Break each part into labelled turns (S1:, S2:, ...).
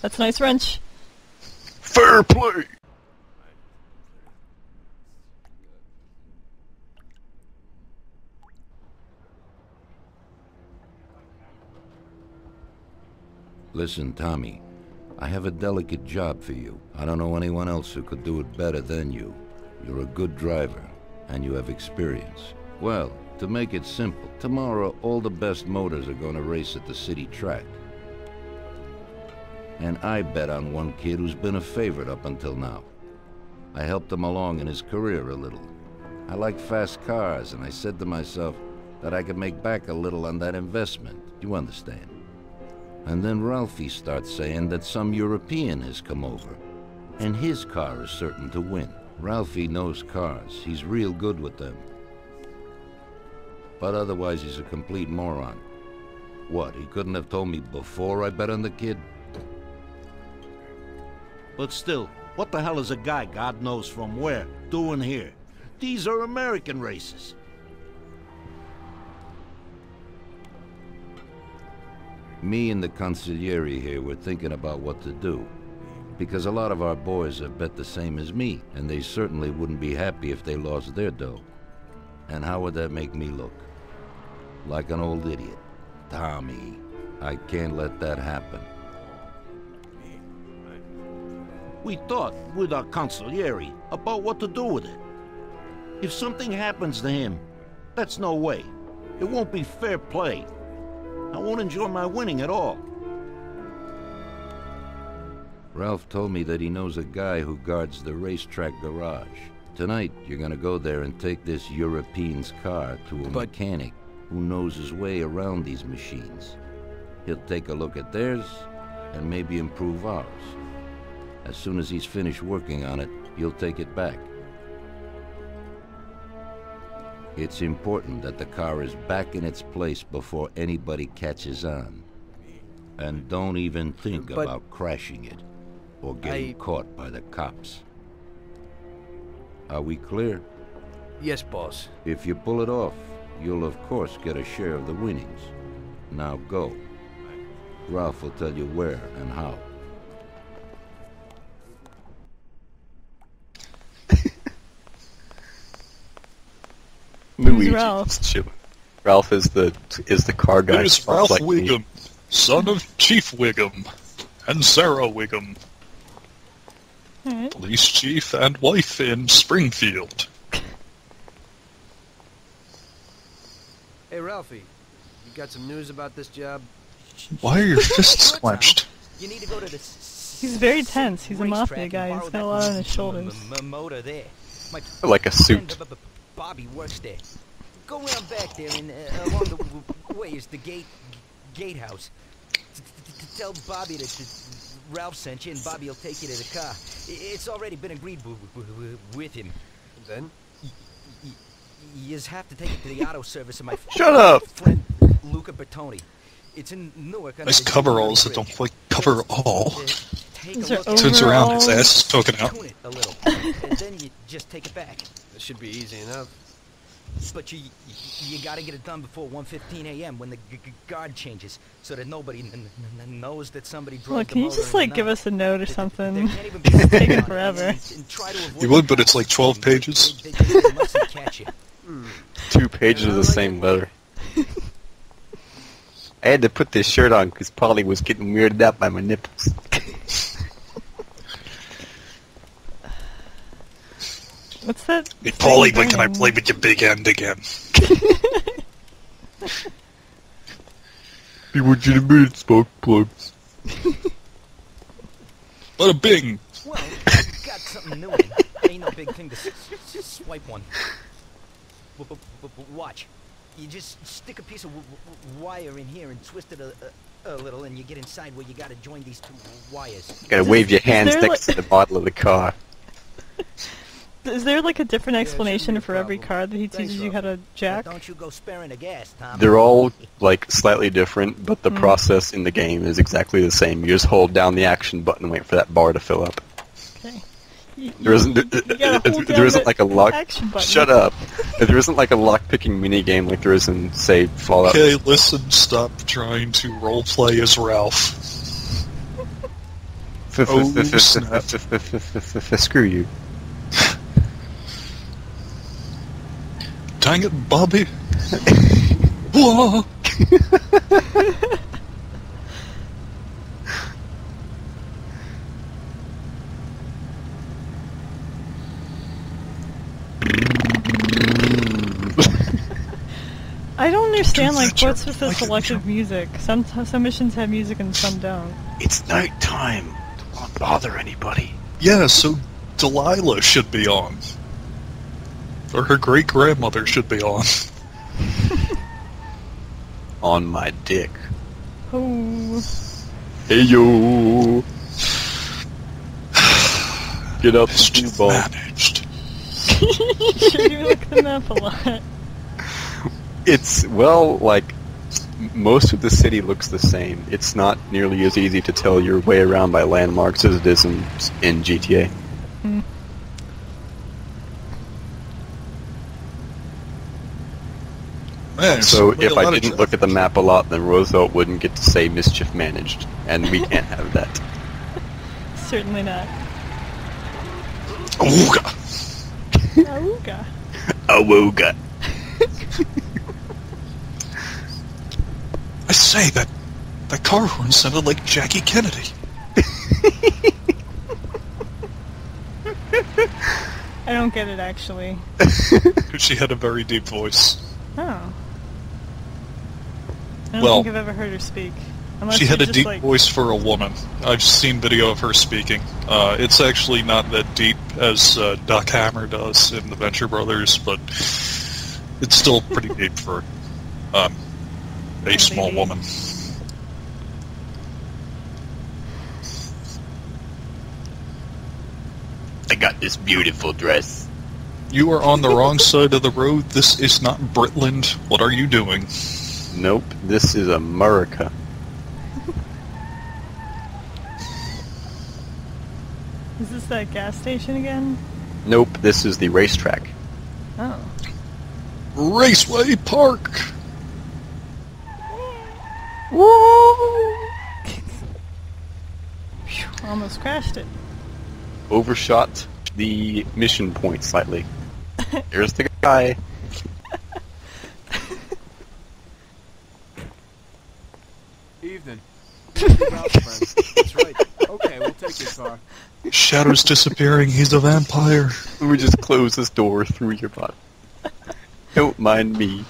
S1: That's a nice wrench.
S2: Fairplay!
S3: Listen, Tommy, I have a delicate job for you. I don't know anyone else who could do it better than you. You're a good driver, and you have experience. Well, to make it simple, tomorrow all the best motors are going to race at the city track. And I bet on one kid who's been a favorite up until now. I helped him along in his career a little. I like fast cars, and I said to myself that I could make back a little on that investment. You understand? And then Ralphie starts saying that some European has come over, and his car is certain to win. Ralphie knows cars. He's real good with them. But otherwise, he's a complete moron. What, he couldn't have told me before I bet on the kid?
S4: But still, what the hell is a guy, God knows from where, doing here? These are American races.
S3: Me and the consigliere here were thinking about what to do. Because a lot of our boys have bet the same as me, and they certainly wouldn't be happy if they lost their dough. And how would that make me look? Like an old idiot. Tommy, I can't let that happen.
S4: We thought, with our consigliere, about what to do with it. If something happens to him, that's no way. It won't be fair play. I won't enjoy my winning at all.
S3: Ralph told me that he knows a guy who guards the racetrack garage. Tonight, you're gonna go there and take this European's car to a mechanic who knows his way around these machines. He'll take a look at theirs and maybe improve ours. As soon as he's finished working on it, you'll take it back. It's important that the car is back in its place before anybody catches on. And don't even think about crashing it or getting caught by the cops. Are we clear?
S5: Yes, boss.
S3: If you pull it off, you'll of course get a share of the winnings. Now go. Ralph will tell you where and how.
S1: Who's Ralph?
S2: Ralph is the car guy.
S6: There's Ralph like Wiggum, son of Chief Wiggum, and Sarah Wiggum, police chief and wife in Springfield.
S5: Hey, Ralphie, you got some news about this job?
S6: Why are your fists clenched?
S5: You need to go to this.
S1: He's very tense. He's a Mafia guy. He's got a lot on his shoulders.
S5: Motor there.
S2: Like a suit.
S5: Bobby works there. Go around back there and along the way is the gatehouse. Tell Bobby that Ralph sent you and Bobby will take you to the car. It's already been agreed with him. And then? You just have to take it to the auto service of my friend Luca Bertoni. It's in Newark.
S6: Nice coveralls that don't quite cover all.
S1: Turns
S6: around, his ass is poking out.
S5: A little, and then you just take it back.
S7: That should be easy enough.
S5: But you gotta get it done before 1:15 a.m. when the guard changes, so that nobody knows that somebody drove.
S1: Look, can you just like give us a note or something? It's taking forever.
S6: You would, but it's like 12 pages.
S5: They mustn't catch you.
S2: 2 pages of the same letter. I had to put this shirt on because Polly was getting weirded out by my nipples.
S1: What's that?
S6: Hey, Polly, when can I play with your big end again?
S2: He wants you to be spark plugs.
S6: Bada bing!
S5: Well, you got something new in it. Ain't no big thing to swipe one. But watch. You just stick a piece of wire in here and twist it a little, and you get inside where you gotta join these 2 wires.
S2: You gotta wave your hands next to the bottle of the car.
S1: Is there like a different explanation for every car that he teaches you how to jack?
S5: Don't you go sparing the gas, Tom.
S2: They're all like slightly different, but the process in the game is exactly the same. You just hold down the action button and wait for that bar to fill up.
S1: Okay.
S2: There isn't like a lock. Shut up. There isn't like a lock-picking mini game like there is in, say, Fallout.
S6: Okay, listen. Stop trying to roleplay as Ralph. snap.
S2: Screw you.
S6: Dang it, Bobby. Whoa.
S1: I don't understand, like, what's with the selective music? Some missions have music and some don't.
S2: It's night time. Don't bother anybody.
S6: Yeah, so Delilah should be on. Or her great-grandmother should be on.
S2: On my dick.
S1: Oh.
S2: Hey yo! Get up,
S6: Mischief
S2: ball.
S6: managed.
S1: Sure you look at the map a lot.
S2: It's, well, like, most of the city looks the same. It's not nearly as easy to tell your way around by landmarks as it is in GTA.
S1: Hmm.
S6: Man,
S2: So
S6: certainly
S2: if
S6: a lot
S2: I
S6: of
S2: didn't look at the map a lot, then Roosevelt wouldn't get to say mischief managed, and we can't have that.
S1: Certainly not.
S6: Ooga.
S1: Auga.
S2: Awooga.
S6: I say, that car horn sounded like Jackie Kennedy.
S1: I don't get it, actually.
S6: She had a very deep voice.
S1: Oh. I don't
S6: Well,
S1: think I've ever heard her speak. Unless
S6: She had
S1: you're
S6: a
S1: just,
S6: deep
S1: like,
S6: voice for a woman. I've seen video of her speaking. It's actually not that deep as Doc Hammer does in the Venture Brothers, but it's still pretty deep for a small
S1: lady.
S6: woman.
S2: I got this beautiful dress.
S6: You are on the wrong side of the road. This is not Britland. What are you doing?
S2: Nope, this is America.
S1: Is this that gas station again?
S2: Nope, this is the racetrack.
S1: Oh.
S6: Raceway Park!
S1: Phew, almost crashed it.
S2: Overshot the mission point slightly. Here's the guy.
S7: Evening. That's right. Okay, we'll take your car.
S6: Shadow's disappearing. He's a vampire.
S2: We just close this door through your butt. Don't mind me.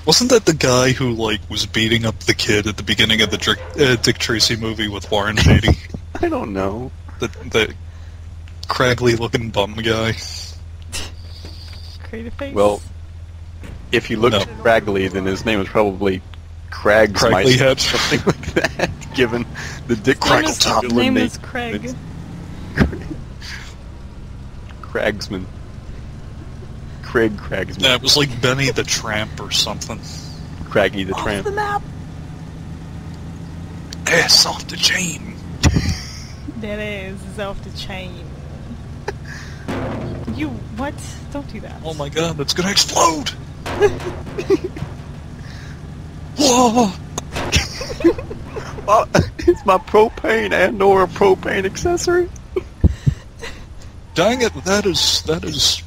S6: Wasn't that the guy who, like, was beating up the kid at the beginning of the Dick Tracy movie with Warren Beatty?
S2: I don't know.
S6: The craggly-looking bum guy.
S1: Creative face?
S2: Well, if you look
S6: No.
S2: scraggly, then his name was probably Cragsmeister
S6: Cragglyhead.
S2: or something like that, given the Dick
S6: Craggletop.
S1: His name was Craig.
S2: Cragsman. Craig Cragsman.
S6: Yeah, it was like Benny the Tramp or something.
S2: Craggy the
S1: Off
S2: Tramp.
S1: the map!
S6: Ass off the chain.
S1: That is off the chain. You, what? Don't do that.
S6: Oh my god, that's gonna explode! Whoa!
S2: Oh, it's my propane and/or a propane accessory.
S6: Dang it, that is...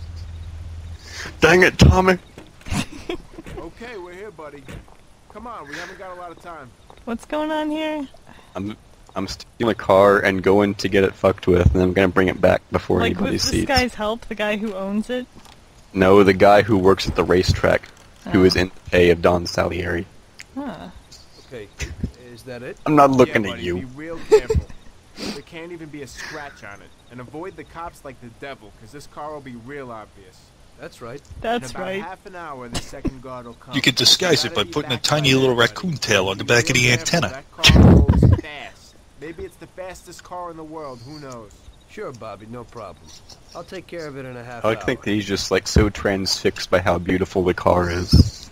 S2: Dang it, Tommy.
S7: Okay, we're here, buddy. Come on, we haven't got a lot of time.
S1: What's going on here?
S2: I'm stealing a car and going to get it fucked with, and I'm gonna bring it back before
S1: Like,
S2: anybody
S1: with
S2: sees.
S1: this guy's help, the guy who owns it?
S2: No, the guy who works at the racetrack, who
S1: Oh.
S2: is in the pay of Don Salieri.
S1: Huh.
S7: Okay, is that it?
S2: I'm not looking
S7: yeah,
S2: at
S7: buddy,
S2: you.
S7: Be real careful. There can't even be a scratch on it. And avoid the cops like the devil, because this car will be real obvious. That's right.
S1: That's
S7: In about
S1: right.
S7: half an hour, the second guard will come.
S6: You could disguise it by putting a tiny little raccoon tail on the back of the antenna.
S7: That car goes fast. Maybe it's the fastest car in the world, who knows?
S8: Sure, Bobby, no problem. I'll take care of it in a half
S2: I
S8: hour.
S2: like to think that he's just like so transfixed by how beautiful the car is.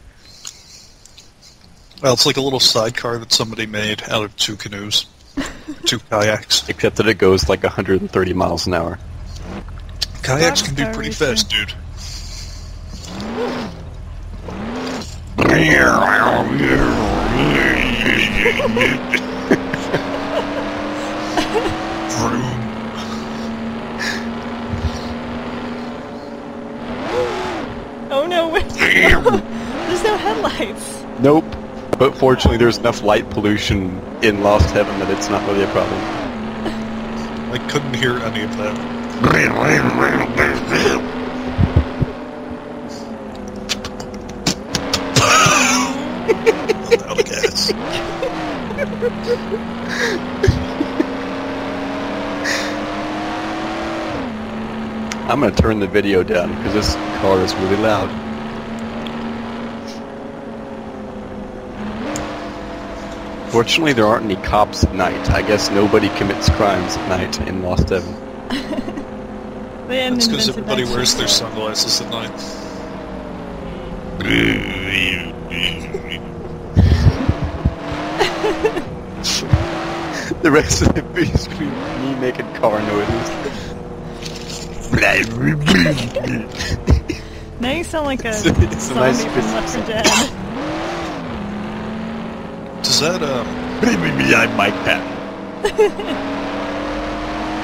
S6: Well, it's like a little sidecar that somebody made out of two canoes. Two kayaks.
S2: Except that it goes like 130 miles an hour.
S6: Kayaks can be
S1: Boxcar
S6: pretty
S1: racer.
S6: fast, dude.
S1: lights.
S2: Nope. But fortunately, there's enough light pollution in Lost Heaven that it's not really a problem.
S6: I couldn't hear any of that. Without gas.
S2: I'm gonna turn the video down because this car is really loud. Fortunately, there aren't any cops at night. I guess nobody commits crimes at night in Lost Heaven.
S6: That's because everybody wears their sunglasses at night.
S2: The rest of the video is going to be me making car noises.
S1: Now you sound like a
S2: It's a
S1: zombie
S2: nice
S1: from
S2: business.
S1: Left 4 Dead.
S6: Does that,
S2: I'm Mike Patton.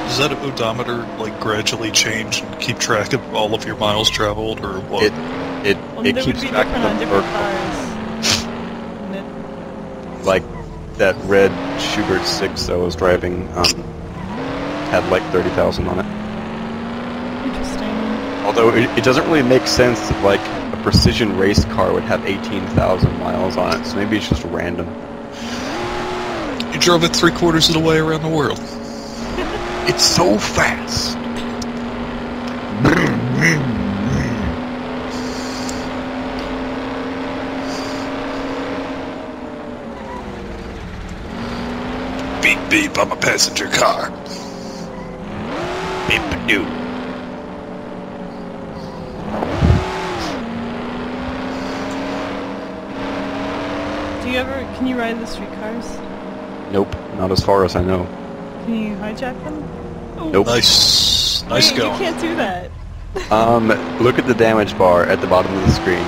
S6: does that odometer, like, gradually change and keep track of all of your miles traveled, or what?
S2: It
S1: Well,
S2: it
S1: they
S2: keeps
S1: would be
S2: track
S1: different on
S2: of
S1: different
S2: them.
S1: cars. Wouldn't it?
S2: Like that red Schubert 6 I was driving had like 30,000 on it.
S1: Interesting.
S2: Although it doesn't really make sense that like a precision race car would have 18,000 miles on it, so maybe it's just random.
S6: You drove it 3/4 of the way around the world.
S2: It's so fast!
S6: Beep beep, I'm a passenger car.
S2: Beep-a-doo.
S1: Can you ride the streetcars?
S2: Nope, not as far as I know.
S1: Can you hijack them? Ooh.
S2: Nope.
S6: Nice
S1: Wait,
S6: going.
S1: You can't do that.
S2: Look at the damage bar at the bottom of the screen.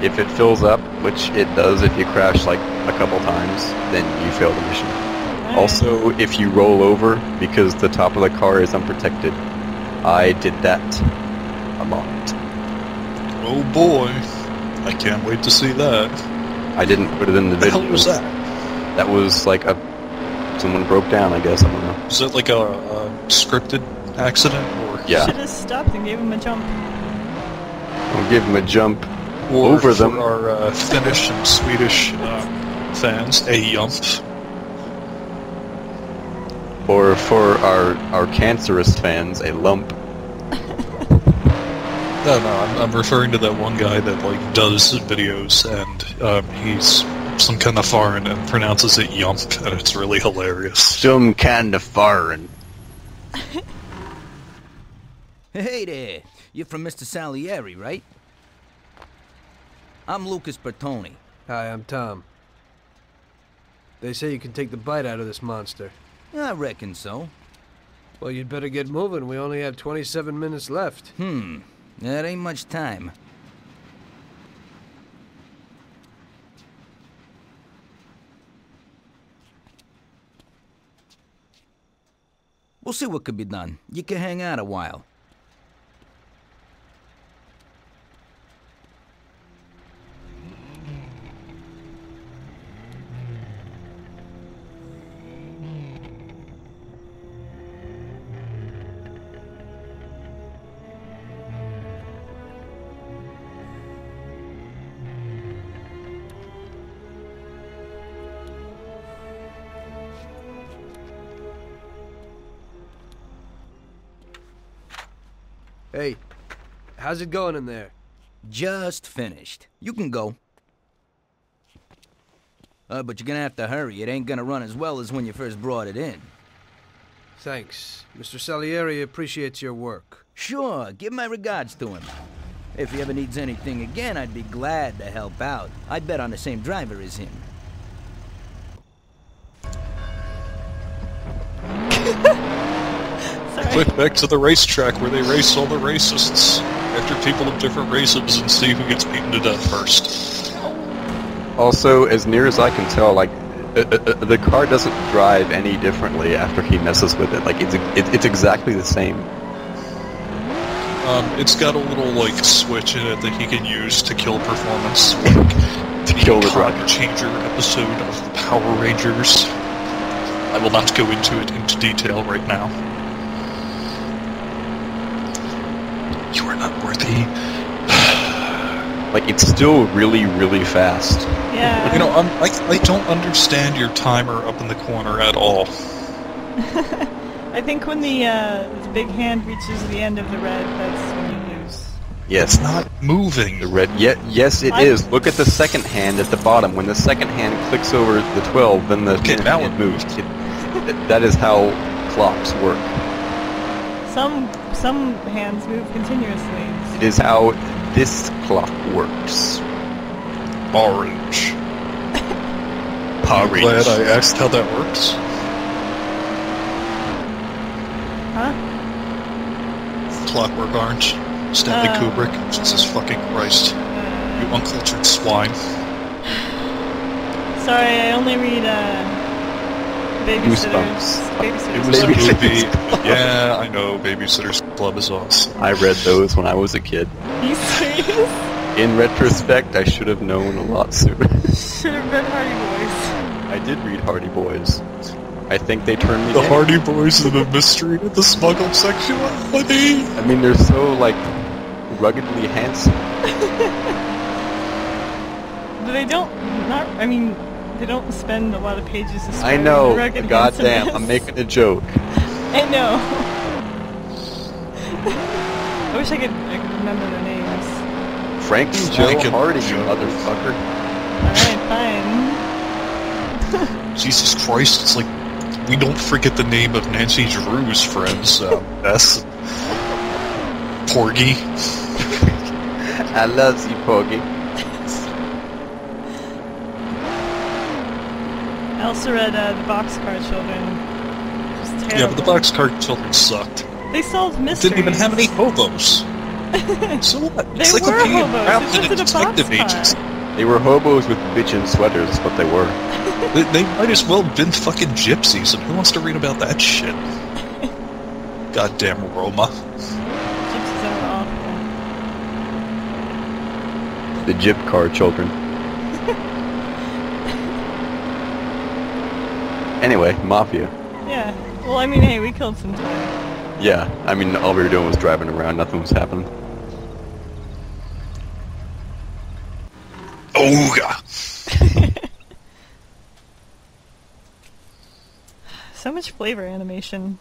S2: If it fills up, which it does if you crash like a couple times, then you fail the mission.
S1: Alright.
S2: Also, if you roll over because the top of the car is unprotected, I did that a lot.
S6: Oh boy. I can't wait to see that.
S2: I didn't put it in the
S6: What the
S2: video.
S6: hell was that?
S2: That was like someone broke down, I guess, I don't know.
S6: Was that like a scripted accident, or
S2: Yeah.
S1: Should have stopped and gave him a jump.
S2: I'll give him a jump
S6: or
S2: over
S6: for
S2: them.
S6: our Finnish and Swedish fans, a yump?
S2: Or for our cancerous fans, a lump.
S6: No, I'm referring to that one guy that like does videos, and he's some kind of foreign and pronounces it yump, and it's really hilarious.
S2: Some kind of foreign.
S5: Hey there. You're from Mr. Salieri, right? I'm Lucas Bertoni.
S8: Hi, I'm Tom. They say you can take the bite out of this monster.
S5: I reckon so.
S8: Well, you'd better get moving. We only have 27 minutes left.
S5: That ain't much time. We'll see what could be done. You can hang out a while.
S8: Hey, how's it going in there?
S5: Just finished. You can go. But you're gonna have to hurry. It ain't gonna run as well as when you first brought it in.
S8: Thanks. Mr. Salieri appreciates your work.
S5: Sure, give my regards to him. If he ever needs anything again, I'd be glad to help out. I'd bet on the same driver as him.
S1: Sorry.
S6: Quick, back to the racetrack where they race all the racists after people of different races and see who gets beaten to death first.
S2: Also, as near as I can tell, like the car doesn't drive any differently after he messes with it. Like it's exactly the same.
S6: It's got a little, like, switch in it that he can use to kill performance, like
S2: To kill the
S6: Time
S2: dragon.
S6: Changer episode of the Power Rangers. I will not go into detail right now. You are not worthy.
S2: Like, it's still really, really fast.
S1: Yeah.
S6: You know, I don't understand your timer up in the corner at all.
S1: I think when the big hand reaches the end of the red, that's when you lose.
S2: Yes.
S6: It's not moving.
S2: The red. Yes, it is. Look at the second hand at the bottom. When the second hand clicks over the 12, then the
S6: Okay, now
S2: hand
S6: it
S2: moves. That is how clocks work.
S1: Some hands move continuously.
S2: It is how this clock works.
S6: Orange.
S2: Orange.
S6: Glad I asked how that works.
S1: Huh?
S6: Clockwork Orange. Stanley Kubrick. Jesus fucking Christ. You uncultured swine.
S1: Sorry, I only read
S2: Goosebumps.
S1: Babysitters.
S6: It was a
S2: Babysitters
S6: movie.
S2: Club.
S6: Yeah, I know. Babysitter's Club is awesome.
S2: I read those when I was a kid.
S1: Are you serious?
S2: In retrospect, I should have known a lot sooner.
S1: Should have read Hardy Boys.
S2: I did read Hardy Boys. I think they turned me
S6: The
S2: down.
S6: Hardy Boys and the mystery of the smuggled sexuality.
S2: I mean, they're so, like, ruggedly handsome.
S1: But they don't. They don't spend a lot of pages
S2: I
S1: describing
S2: know.
S1: the rugged
S2: Goddamn,
S1: handsomeness.
S2: I'm making a joke.
S1: I know. I wish I could remember their names.
S2: Frank and Joe
S6: Frank and
S2: Hardy, you
S6: Joe.
S2: motherfucker.
S1: Alright, fine.
S6: Jesus Christ, it's like we don't forget the name of Nancy Drew's friends, Bess. Porgy.
S2: I love you, Poggy.
S1: I also read the Boxcar Children. Just terrible.
S6: Yeah, but the Boxcar Children sucked.
S1: They solved mysteries.
S6: Didn't even have any hobos. So what?
S1: They were hobos.
S6: Crafted
S1: It was in a
S6: detective
S1: boxcar.
S6: agency.
S2: They were hobos with bitchin' sweaters, is what they were.
S6: They might as well have been fucking gypsies, and who wants to read about that shit? Goddamn Roma.
S1: Gypsies are awful.
S2: The Jib Car Children. Anyway, Mafia.
S1: Yeah. Well, I mean, hey, we killed some time.
S2: Yeah, I mean, all we were doing was driving around, nothing was happening.
S6: Ooga!
S1: So much flavor animation.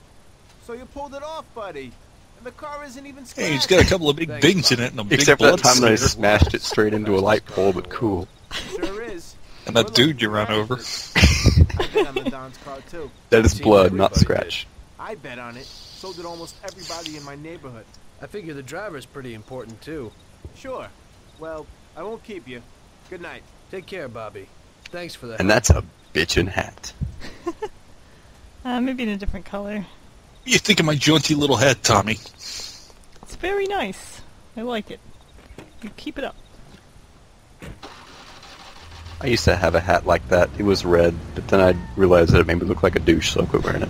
S7: So you pulled it off, buddy. And the car isn't even scratched.
S6: Hey, he's got a couple of big bings in it and a big
S2: Except for that
S6: blood
S2: time that I
S6: smear.
S2: smashed it straight into a light pole, but cool.
S7: Sure is.
S6: And that dude you ran over.
S7: I bet on the Don's car, too.
S2: That is
S8: Seems
S2: blood, not
S8: everybody
S2: scratch.
S7: I bet on it. So did almost everybody in my neighborhood.
S8: I figure the driver's pretty important too.
S7: Sure. Well, I won't keep you. Good night.
S8: Take care, Bobby. Thanks for that.
S2: And that's a bitchin' hat.
S1: Maybe in a different color.
S6: What do you think of my jaunty little hat, Tommy?
S1: It's very nice. I like it. You keep it up.
S2: I used to have a hat like that. It was red, but then I realized that it made me look like a douche, so I quit wearing it.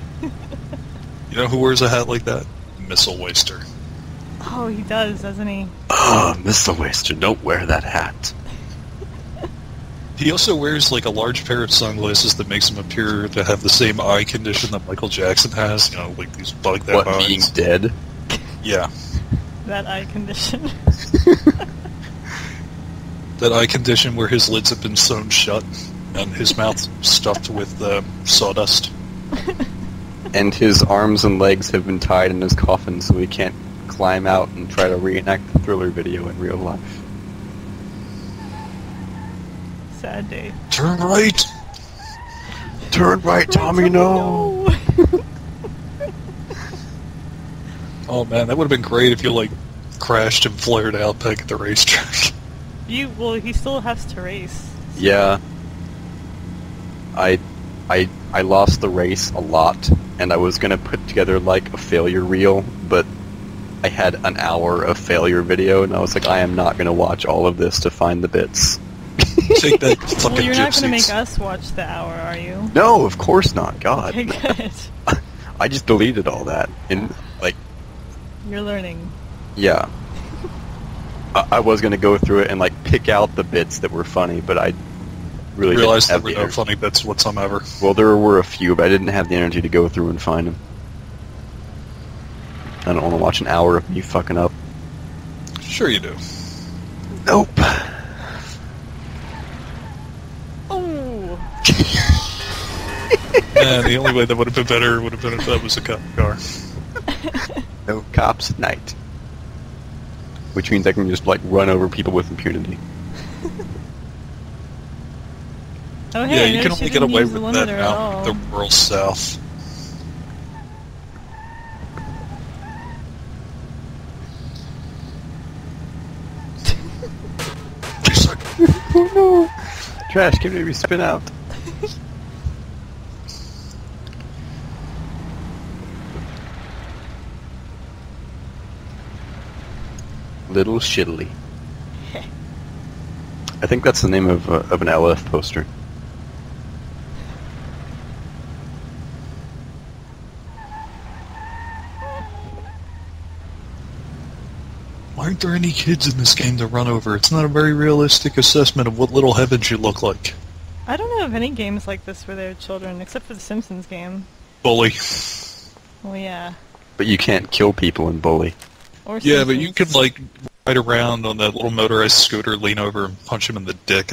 S6: You know who wears a hat like that? Missile Waster.
S1: Oh, he does, doesn't he?
S2: Oh, Mr. Waster, don't wear that hat.
S6: He also wears like a large pair of sunglasses that makes him appear to have the same eye condition that Michael Jackson has. You know, like these bugged out
S2: What, being
S6: eyes.
S2: dead?
S6: Yeah.
S1: That eye condition.
S6: That eye condition where his lids have been sewn shut and his mouth stuffed with sawdust.
S2: And his arms and legs have been tied in his coffin so he can't climb out and try to reenact the Thriller video in real life.
S1: Sad day.
S6: Turn right!
S2: Turn right, Tommy, no!
S6: Oh man, that would have been great if you like crashed and flared out back at the racetrack.
S1: Well, he still has to race.
S2: Yeah. I lost the race a lot, and I was gonna put together like a failure reel, but I had an hour of failure video, and I was like, I am not gonna watch all of this to find the bits.
S6: Take that fucking
S1: Well, you're not going to
S6: gypsies.
S1: make us watch the hour, are you?
S2: No, of course not. God,
S1: Okay, good.
S2: I just deleted all that, and like,
S1: You're learning.
S2: Yeah. I was gonna go through it and like pick out the bits that were funny, but I really
S6: Realized
S2: didn't
S6: there
S2: have
S6: were
S2: the
S6: no funny bits whatsoever.
S2: Well, there were a few, but I didn't have the energy to go through and find them. I don't want to watch an hour of me fucking up.
S6: Sure you do.
S2: Nope.
S1: Oh.
S6: Yeah, the only way that would have been better would have been if that was a cop car.
S2: No cops at night. Which means I can just like run over people with impunity.
S1: Oh hey,
S6: Yeah,
S1: I
S6: you can
S1: noticed
S6: only get
S1: didn't
S6: away
S1: use the
S6: with that
S1: limiter at
S6: out
S1: all.
S6: in the rural south.
S2: Oh no! Trash can maybe spin out. Little Shittily. I think that's the name of an LF poster.
S6: Why aren't there any kids in this game to run over? It's not a very realistic assessment of what little heaven should look like.
S1: I don't know of any games like this where there are children, except for the Simpsons game.
S6: Bully.
S1: Well, yeah.
S2: But you can't kill people in Bully.
S1: Or
S6: Yeah, but you
S1: Simpsons.
S6: can, like, ride around on that little motorized scooter, lean over and punch him in the dick